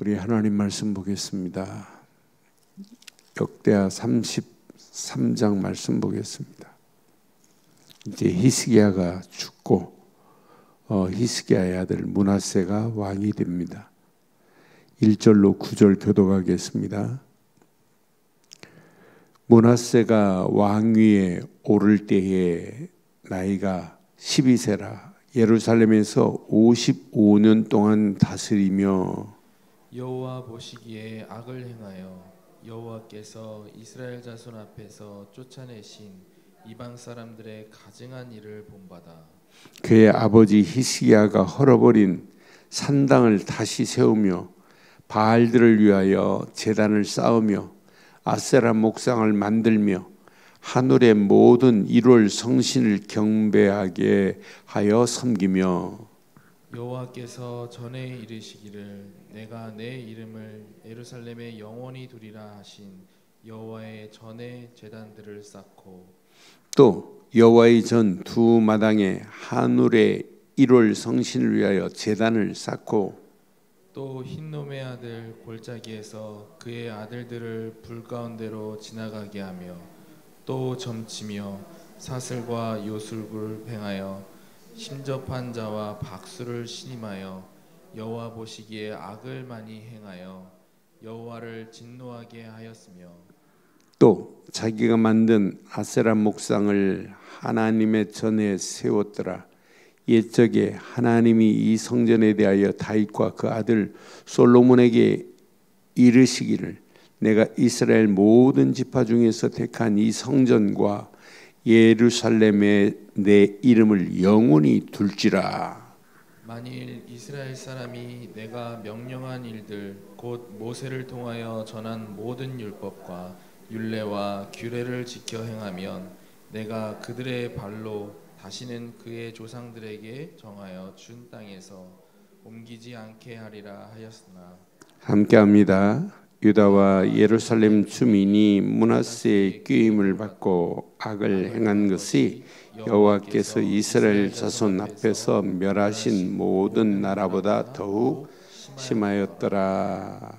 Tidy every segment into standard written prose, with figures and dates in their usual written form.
우리 하나님 말씀 보겠습니다. 역대하 33장 말씀 보겠습니다. 이제 히스기야가 죽고 히스기야의 아들 므낫세가 왕이 됩니다. 1절로 9절 교독하겠습니다. 므낫세가 왕위에 오를 때에 나이가 12세라 예루살렘에서 55년 동안 다스리며 여호와 보시기에 악을 행하여 여호와께서 이스라엘 자손 앞에서 쫓아내신 이방 사람들의 가증한 일을 본받아 그의 아버지 히스기야가 헐어버린 산당을 다시 세우며 바알들을 위하여 제단을 쌓으며 아세라 목상을 만들며 하늘의 모든 1월 성신을 경배하게 하여 섬기며 여호와께서 전에 이르시기를 내가 내 이름을 예루살렘에 영원히 두리라 하신 여호와의 전에 제단들을 쌓고 또 여호와의 전 두 마당에 하늘의 1월 성신을 위하여 제단을 쌓고 또 흰놈의 아들 골짜기에서 그의 아들들을 불 가운데로 지나가게 하며 또 점치며 사슬과 요술을 행하여 심접한 자와 박수를 신임하여 여호와 보시기에 악을 많이 행하여 여호와를 진노하게 하였으며 또 자기가 만든 아세라 목상을 하나님의 전에 세웠더라. 옛적에 하나님이 이 성전에 대하여 다윗과 그 아들 솔로몬에게 이르시기를 내가 이스라엘 모든 지파 중에서 택한 이 성전과 예루살렘에 내 이름을 영원히 둘지라. 만일 이스라엘 사람이 내가 명령한 일들 곧 모세를 통하여 전한 모든 율법과 율례와 규례를 지켜 행하면 내가 그들의 발로 다시는 그의 조상들에게 정하여 준 땅에서 옮기지 않게 하리라 하였으나 함께합니다. 유다와 예루살렘 주민이 므낫세의 꾀임을 받고 악을 행한 것이 여호와께서 이스라엘 자손 앞에서 멸하신 모든 나라보다 더욱 심하였더라.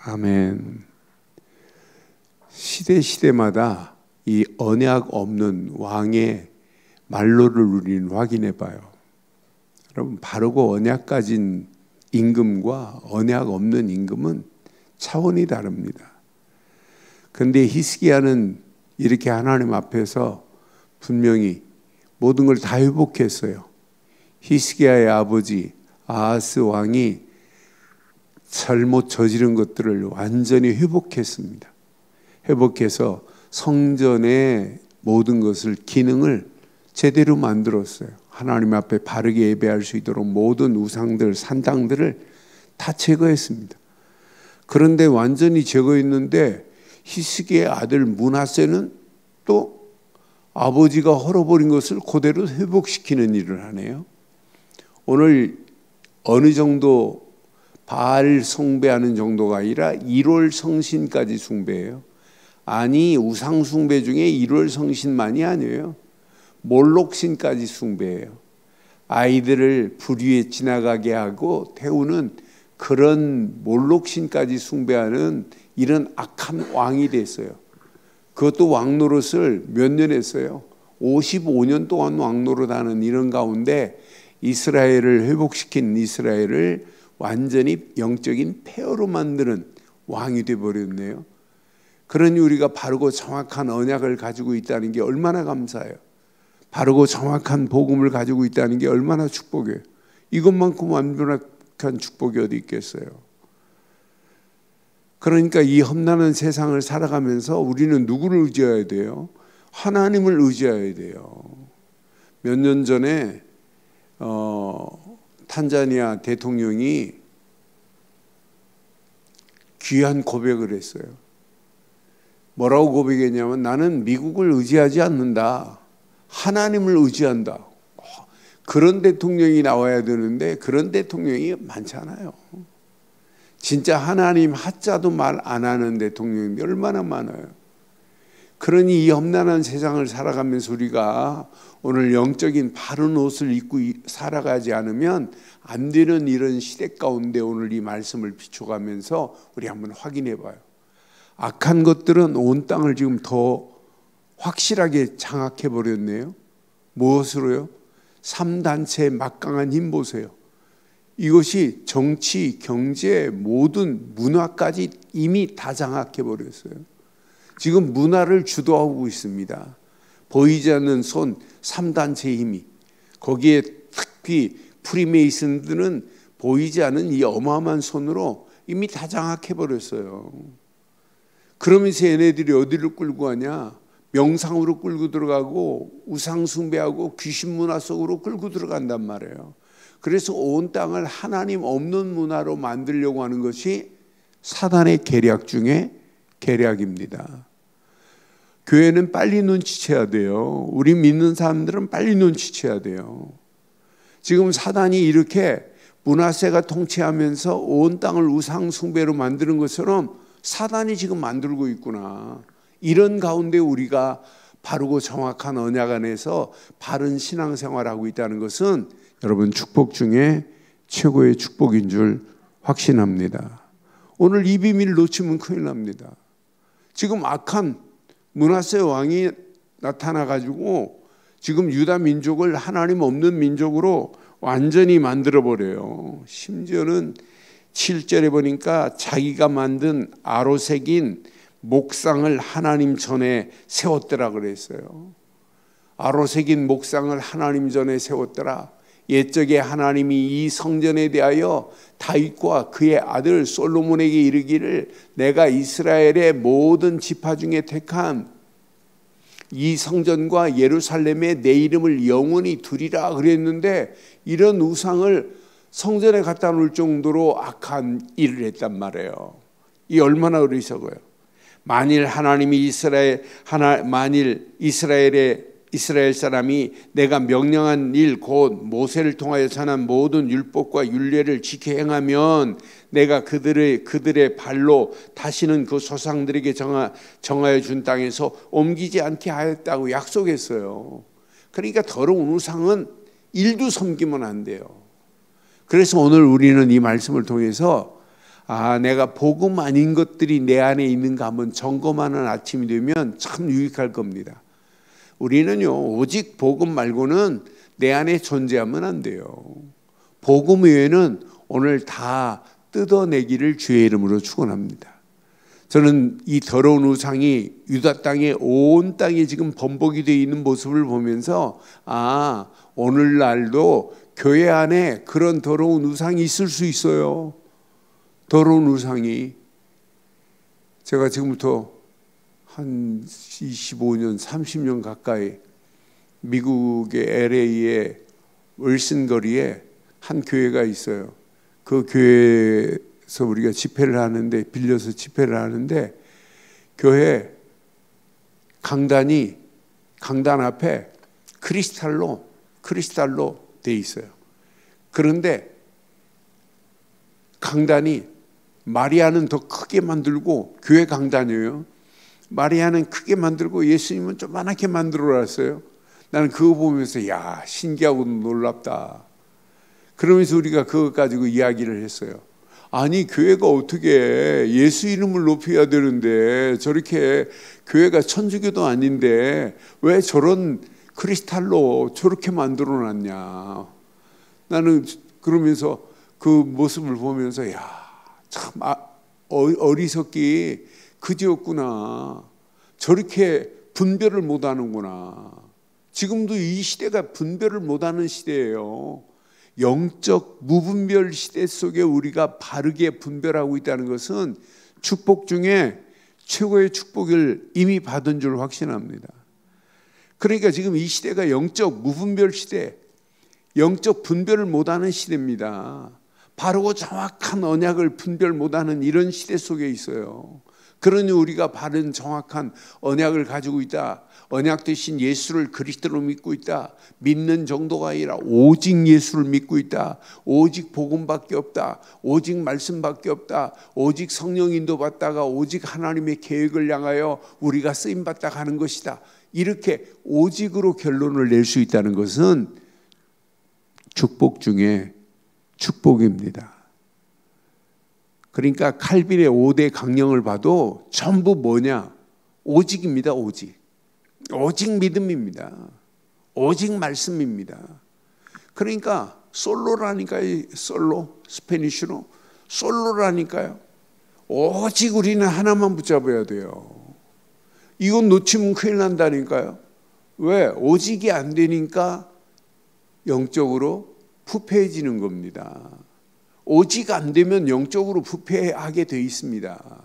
아멘. 시대마다 이 언약 없는 왕의 말로를 우리는 확인해 봐요. 여러분, 바르고 언약 가진 임금과 언약 없는 임금은 차원이 다릅니다. 그런데 히스기야는 이렇게 하나님 앞에서 분명히 모든 걸 다 회복했어요. 히스기야의 아버지 아하스 왕이 잘못 저지른 것들을 완전히 회복했습니다. 회복해서 성전의 모든 것을 기능을 제대로 만들었어요. 하나님 앞에 바르게 예배할 수 있도록 모든 우상들, 산당들을 다 제거했습니다. 그런데 완전히 제거했는데 히스기야의 아들 므낫세는 또 아버지가 헐어버린 것을 그대로 회복시키는 일을 하네요. 오늘 어느 정도 바알 숭배하는 정도가 아니라 1월 성신까지 숭배해요. 아니, 우상 숭배 중에 1월 성신만이 아니에요. 몰록신까지 숭배해요. 아이들을 불 위에 지나가게 하고 태우는 그런 몰록신까지 숭배하는 이런 악한 왕이 됐어요. 그것도 왕노릇을 몇 년 했어요? 55년 동안 왕노릇하는 이런 가운데 이스라엘을 회복시킨 이스라엘을 완전히 영적인 폐허로 만드는 왕이 되어버렸네요. 그러니 우리가 바르고 정확한 언약을 가지고 있다는 게 얼마나 감사해요. 바르고 정확한 복음을 가지고 있다는 게 얼마나 축복이에요. 이것만큼 완벽한 축복이 어디 있겠어요. 그러니까 이 험난한 세상을 살아가면서 우리는 누구를 의지해야 돼요? 하나님을 의지해야 돼요. 몇 년 전에 탄자니아 대통령이 귀한 고백을 했어요. 뭐라고 고백했냐면 나는 미국을 의지하지 않는다. 하나님을 의지한다. 그런 대통령이 나와야 되는데 그런 대통령이 많잖아요. 진짜 하나님 하자도 말 안 하는 대통령이 얼마나 많아요. 그러니 이 험난한 세상을 살아가면서 우리가 오늘 영적인 바른 옷을 입고 살아가지 않으면 안 되는 이런 시대 가운데 오늘 이 말씀을 비춰가면서 우리 한번 확인해 봐요. 악한 것들은 온 땅을 지금 더 확실하게 장악해 버렸네요. 무엇으로요? 3단체의 막강한 힘 보세요. 이것이 정치, 경제, 모든 문화까지 이미 다 장악해 버렸어요. 지금 문화를 주도하고 있습니다. 보이지 않는 손 3단체의 힘이, 거기에 특히 프리메이슨들은 보이지 않는 이 어마어마한 손으로 이미 다 장악해 버렸어요. 그러면서 얘네들이 어디를 끌고 가냐? 명상으로 끌고 들어가고 우상 숭배하고 귀신 문화 속으로 끌고 들어간단 말이에요. 그래서 온 땅을 하나님 없는 문화로 만들려고 하는 것이 사단의 계략 중에 계략입니다. 교회는 빨리 눈치채야 돼요. 우리 믿는 사람들은 빨리 눈치채야 돼요. 지금 사단이 이렇게 문화세가 통치하면서 온 땅을 우상 숭배로 만드는 것처럼 사단이 지금 만들고 있구나. 이런 가운데 우리가 바르고 정확한 언약 안에서 바른 신앙생활하고 있다는 것은 여러분 축복 중에 최고의 축복인 줄 확신합니다. 오늘 이 비밀을 놓치면 큰일 납니다. 지금 악한 므낫세 왕이 나타나가지고 지금 유다 민족을 하나님 없는 민족으로 완전히 만들어버려요. 심지어는 7절에 보니까 자기가 만든 아로색인 목상을 하나님 전에 세웠더라 그랬어요. 아로색인 목상을 하나님 전에 세웠더라. 옛적에 하나님이 이 성전에 대하여 다윗과 그의 아들 솔로몬에게 이르기를 내가 이스라엘의 모든 지파 중에 택한 이 성전과 예루살렘에 내 이름을 영원히 두리라 그랬는데 이런 우상을 성전에 갖다 놓을 정도로 악한 일을 했단 말이에요. 이 얼마나 어리석어요. 만일 하나님이 이스라엘 사람이 내가 명령한 일 곧 모세를 통하여 전한 모든 율법과 율례를 지켜 행하면 내가 그들의 발로 다시는 그 조상들에게 정하여 준 땅에서 옮기지 않게 하였다고 약속했어요. 그러니까 더러운 우상은 일도 섬기면 안 돼요. 그래서 오늘 우리는 이 말씀을 통해서 내가 복음 아닌 것들이 내 안에 있는가 한번 점검하는 아침이 되면 참 유익할 겁니다. 우리는요 오직 복음 말고는 내 안에 존재하면 안 돼요. 복음 외에는 오늘 다 뜯어내기를 주의 이름으로 축원합니다. 저는 이 더러운 우상이 유다 땅에 온 땅에 지금 번복이 되어 있는 모습을 보면서 오늘날도 교회 안에 그런 더러운 우상이 있을 수 있어요. 더러운 우상이. 제가 지금부터 한 25년, 30년 가까이 미국의 LA의 윌슨 거리에 한 교회가 있어요. 그 교회에서 우리가 집회를 하는데, 빌려서 집회를 하는데 교회 강단 앞에 크리스탈로 돼 있어요. 그런데 강단이 마리아는 더 크게 만들고, 교회 강단이에요. 마리아는 크게 만들고 예수님은 조그맣게 만들어놨어요. 나는 그거 보면서 신기하고 놀랍다. 그러면서 우리가 그것 가지고 이야기를 했어요. 아니 교회가 어떻게 예수 이름을 높여야 되는데 저렇게 교회가 천주교도 아닌데 왜 저런 크리스탈로 저렇게 만들어놨냐. 나는 그러면서 그 모습을 보면서 참 어리석기 그지였구나. 저렇게 분별을 못하는구나. 지금도 이 시대가 분별을 못하는 시대예요. 영적 무분별 시대 속에 우리가 바르게 분별하고 있다는 것은 축복 중에 최고의 축복을 이미 받은 줄 확신합니다. 그러니까 지금 이 시대가 영적 무분별 시대, 영적 분별을 못하는 시대입니다. 바르고 정확한 언약을 분별 못하는 이런 시대 속에 있어요. 그러니 우리가 바른 정확한 언약을 가지고 있다. 언약 대신 예수를 그리스도로 믿고 있다. 믿는 정도가 아니라 오직 예수를 믿고 있다. 오직 복음밖에 없다. 오직 말씀밖에 없다. 오직 성령 인도받다가 오직 하나님의 계획을 향하여 우리가 쓰임받다 가는 것이다. 이렇게 오직으로 결론을 낼 수 있다는 것은 축복 중에 축복입니다. 그러니까 칼빈의 5대 강령을 봐도 전부 뭐냐? 오직입니다. 오직. 오직 믿음입니다. 오직 말씀입니다. 그러니까 솔로라니까요. 솔로, 스페니쉬로 솔로라니까요. 오직 우리는 하나만 붙잡아야 돼요. 이건 놓치면 큰일 난다니까요. 왜? 오직이 안 되니까 영적으로 부패해지는 겁니다. 오직 안 되면 영적으로 부패하게 돼 있습니다.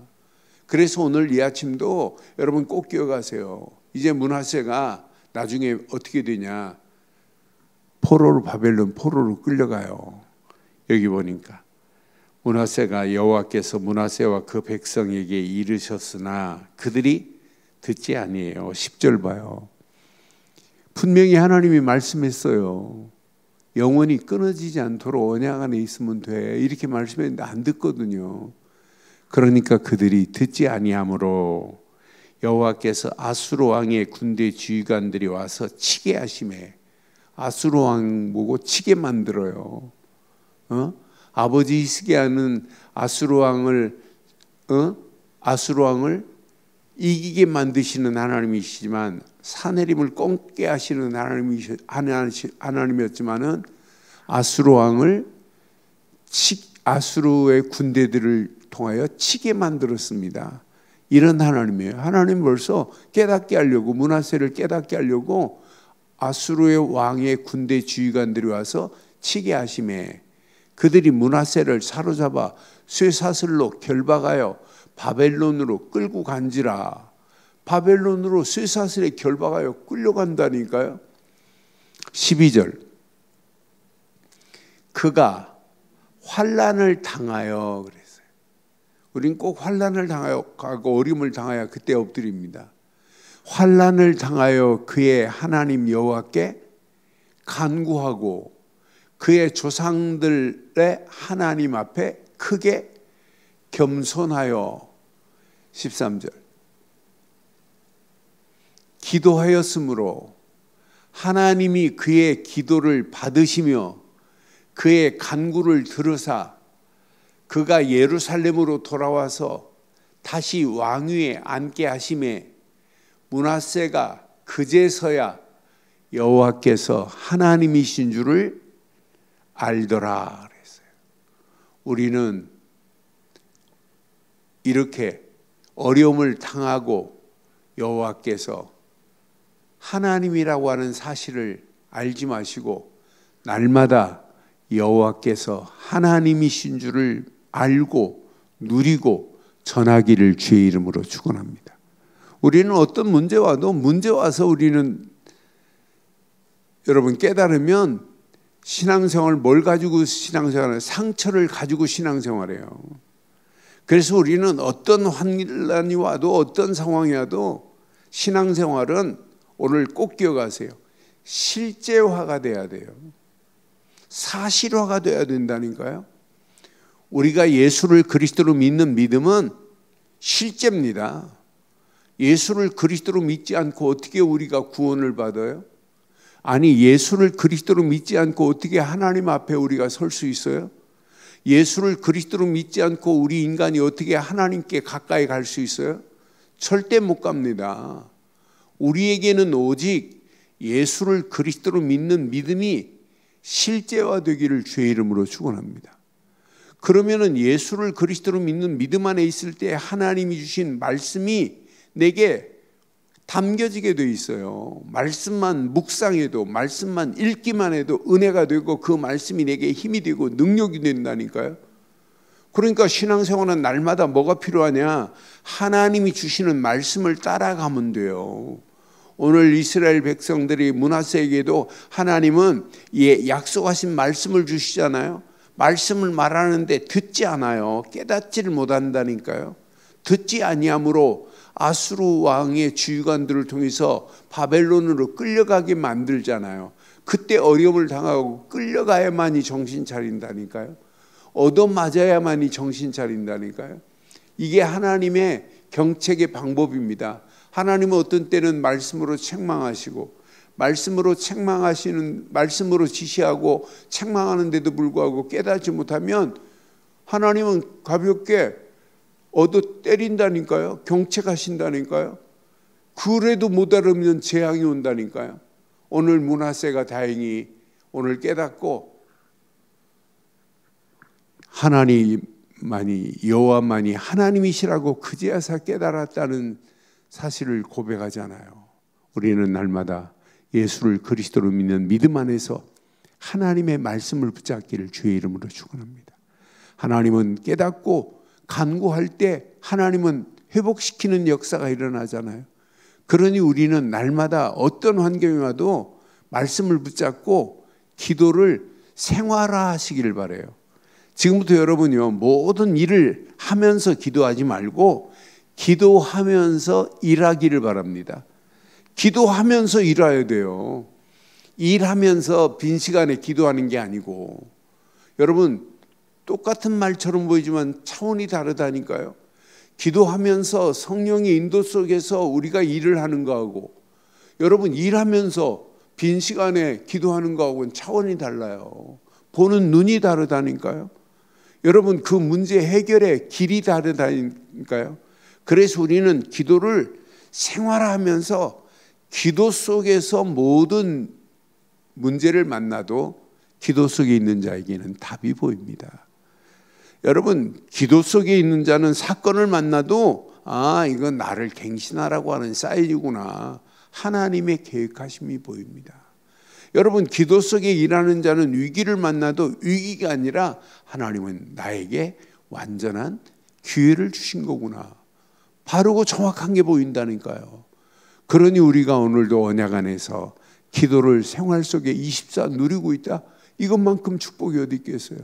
그래서 오늘 이 아침도 여러분 꼭 기억하세요. 이제 므낫세가 나중에 어떻게 되냐? 포로로, 바벨론 포로로 끌려가요. 여기 보니까 므낫세가 여호와께서 므낫세와 그 백성에게 이르셨으나 그들이 듣지 아니에요. 10절 봐요. 분명히 하나님이 말씀했어요. 영원히 끊어지지 않도록 언약 안에 있으면 돼. 이렇게 말씀했는데 안 듣거든요. 그러니까 그들이 듣지 아니하므로 여호와께서 아수르 왕의 군대 지휘관들이 와서 치게 하시매. 아수르 왕 보고 치게 만들어요. 아버지 히스기야는 아수르 왕을 이기게 만드시는 하나님이시지만 사내림을 꺾게 하시는 하나님이었지만은 아수르 왕을 아수르의 군대들을 통하여 치게 만들었습니다. 이런 하나님이에요. 하나님 벌써 깨닫게 하려고, 므낫세를 깨닫게 하려고 아수르의 왕의 군대 지휘관들이 와서 치게 하심에 그들이 므낫세를 사로잡아 쇠사슬로 결박하여 바벨론으로 끌고 간지라. 바벨론으로 쇠사슬에 결박하여 끌려간다니까요. 12절. 그가 환난을 당하여 그랬어요. 우린 꼭 환난을 당하여 가고 어림을 당하여 그때 엎드립니다. 환난을 당하여 그의 하나님 여호와께 간구하고 그의 조상들의 하나님 앞에 크게 겸손하여 13절 기도하였으므로 하나님이 그의 기도를 받으시며 그의 간구를 들으사 그가 예루살렘으로 돌아와서 다시 왕위에 앉게 하심에 므낫세가 그제서야 여호와께서 하나님이신 줄을 알더라 그랬어요. 우리는 이렇게 어려움을 당하고 여호와께서 하나님이라고 하는 사실을 알지 마시고 날마다 여호와께서 하나님이신 줄을 알고 누리고 전하기를 주의 이름으로 축원합니다. 우리는 어떤 문제 와도 문제 와서 우리는 여러분 깨달으면 신앙생활 뭘 가지고 신앙생활을 상처를 가지고 신앙생활해요. 그래서 우리는 어떤 환난이 와도 어떤 상황이 와도 신앙생활은 오늘 꼭 기억하세요. 실제화가 돼야 돼요. 사실화가 돼야 된다니까요. 우리가 예수를 그리스도로 믿는 믿음은 실제입니다. 예수를 그리스도로 믿지 않고 어떻게 우리가 구원을 받아요? 아니 예수를 그리스도로 믿지 않고 어떻게 하나님 앞에 우리가 설 수 있어요? 예수를 그리스도로 믿지 않고 우리 인간이 어떻게 하나님께 가까이 갈 수 있어요? 절대 못 갑니다. 우리에게는 오직 예수를 그리스도로 믿는 믿음이 실제화되기를 주의 이름으로 축원합니다. 그러면은 예수를 그리스도로 믿는 믿음 안에 있을 때 하나님이 주신 말씀이 내게 담겨지게 돼 있어요. 말씀만 묵상해도 말씀만 읽기만 해도 은혜가 되고 그 말씀이 내게 힘이 되고 능력이 된다니까요. 그러니까 신앙생활은 날마다 뭐가 필요하냐? 하나님이 주시는 말씀을 따라가면 돼요. 오늘 이스라엘 백성들이 므낫세에게도 하나님은 약속하신 말씀을 주시잖아요. 말씀을 말하는데 듣지 않아요. 깨닫지를 못한다니까요. 듣지 아니함으로 아수르 왕의 주관들을 통해서 바벨론으로 끌려가게 만들잖아요. 그때 어려움을 당하고 끌려가야만이 정신 차린다니까요. 얻어맞아야만이 정신 차린다니까요. 이게 하나님의 경책의 방법입니다. 하나님은 어떤 때는 말씀으로 책망하시고, 말씀으로 지시하고 책망하는데도 불구하고 깨닫지 못하면 하나님은 가볍게 얻어 때린다니까요. 경책하신다니까요. 그래도 못 알으면 재앙이 온다니까요. 오늘 므낫세가 다행히 오늘 깨닫고 하나님만이, 여호와만이 하나님이시라고 그제야 깨달았다는 사실을 고백하잖아요. 우리는 날마다 예수를 그리스도로 믿는 믿음 안에서 하나님의 말씀을 붙잡기를 주의 이름으로 축원합니다. 하나님은 깨닫고 간구할 때 하나님은 회복시키는 역사가 일어나잖아요. 그러니 우리는 날마다 어떤 환경이 와도 말씀을 붙잡고 기도를 생활화하시기를 바라요. 지금부터 여러분요, 모든 일을 하면서 기도하지 말고 기도하면서 일하기를 바랍니다. 기도하면서 일해야 돼요. 일하면서 빈 시간에 기도하는 게 아니고. 여러분, 똑같은 말처럼 보이지만 차원이 다르다니까요. 기도하면서 성령의 인도 속에서 우리가 일을 하는 거하고, 여러분 일하면서 빈 시간에 기도하는 거하고는 차원이 달라요. 보는 눈이 다르다니까요. 여러분, 그 문제 해결의 길이 다르다니까요. 그래서 우리는 기도를 생활하면서 기도 속에서 모든 문제를 만나도 기도 속에 있는 자에게는 답이 보입니다. 여러분, 기도 속에 있는 자는 사건을 만나도 이건 나를 갱신하라고 하는 사인이구나, 하나님의 계획하심이 보입니다. 여러분, 기도 속에 일하는 자는 위기를 만나도 위기가 아니라 하나님은 나에게 완전한 기회를 주신 거구나, 바르고 정확한 게 보인다니까요. 그러니 우리가 오늘도 언약 안에서 기도를 생활 속에 24 누리고 있다, 이것만큼 축복이 어디 있겠어요.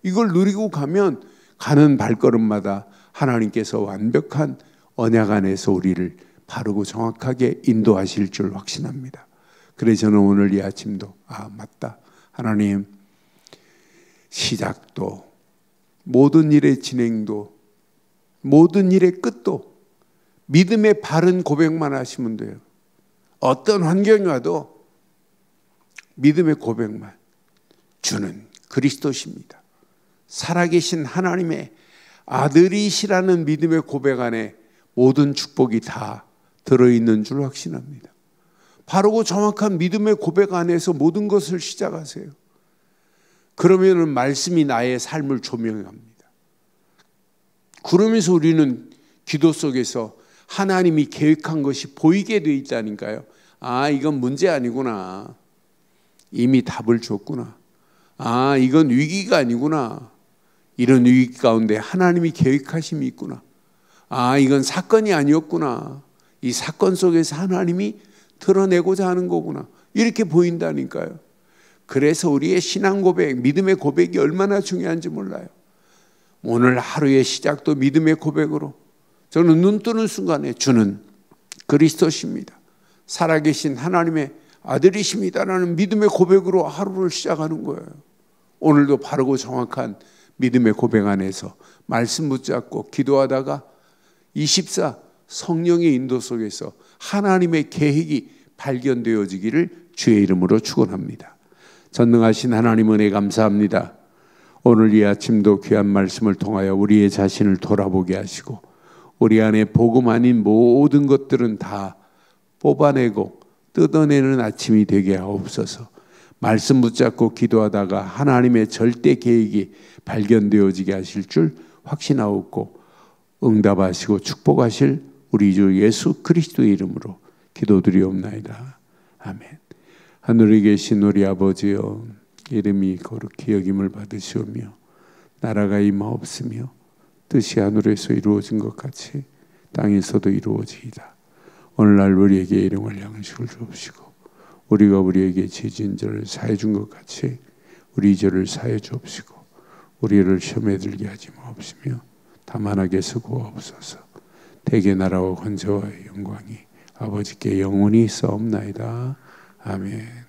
이걸 누리고 가면 가는 발걸음마다 하나님께서 완벽한 언약 안에서 우리를 바르고 정확하게 인도하실 줄 확신합니다. 그래서 저는 오늘 이 아침도 맞다, 하나님 시작도 모든 일의 진행도 모든 일의 끝도 믿음의 바른 고백만 하시면 돼요. 어떤 환경이 와도 믿음의 고백만, 주는 그리스도십니다, 살아계신 하나님의 아들이시라는 믿음의 고백 안에 모든 축복이 다 들어있는 줄 확신합니다. 바르고 정확한 믿음의 고백 안에서 모든 것을 시작하세요. 그러면 말씀이 나의 삶을 조명합니다. 그러면서 우리는 기도 속에서 하나님이 계획한 것이 보이게 돼 있다니까요. 이건 문제 아니구나, 이미 답을 줬구나, 이건 위기가 아니구나, 이런 위기 가운데 하나님이 계획하심이 있구나, 이건 사건이 아니었구나, 이 사건 속에서 하나님이 드러내고자 하는 거구나, 이렇게 보인다니까요. 그래서 우리의 신앙 고백, 믿음의 고백이 얼마나 중요한지 몰라요. 오늘 하루의 시작도 믿음의 고백으로, 저는 눈 뜨는 순간에 주는 그리스도십니다, 살아계신 하나님의 아들이십니다라는 믿음의 고백으로 하루를 시작하는 거예요. 오늘도 바르고 정확한 믿음의 고백 안에서 말씀 붙잡고 기도하다가 24 성령의 인도 속에서 하나님의 계획이 발견되어지기를 주의 이름으로 축원합니다. 전능하신 하나님 은혜 감사합니다. 오늘 이 아침도 귀한 말씀을 통하여 우리의 자신을 돌아보게 하시고 우리 안에 복음 아닌 모든 것들은 다 뽑아내고 뜯어내는 아침이 되게 하옵소서. 말씀 붙잡고 기도하다가 하나님의 절대 계획이 발견되어지게 하실 줄 확신하옵고 응답하시고 축복하실 우리 주 예수 그리스도의 이름으로 기도드리옵나이다. 아멘. 하늘에 계신 우리 아버지여, 이름이 거룩히 여김을 받으시오며 나라가 임하옵으며 뜻이 하늘에서 이루어진 것 같이 땅에서도 이루어지이다. 오늘날 우리에게 일용할 양식을 주옵시고 우리가 우리에게 죄진 죄를 사해 준 것 같이 우리 죄를 사해 주옵시고 우리를 시험에 들게 하지 마옵시며 다만 악에서 구하옵소서. 대개 나라와 권세와 영광이 아버지께 영원히 있사옵나이다. 아멘.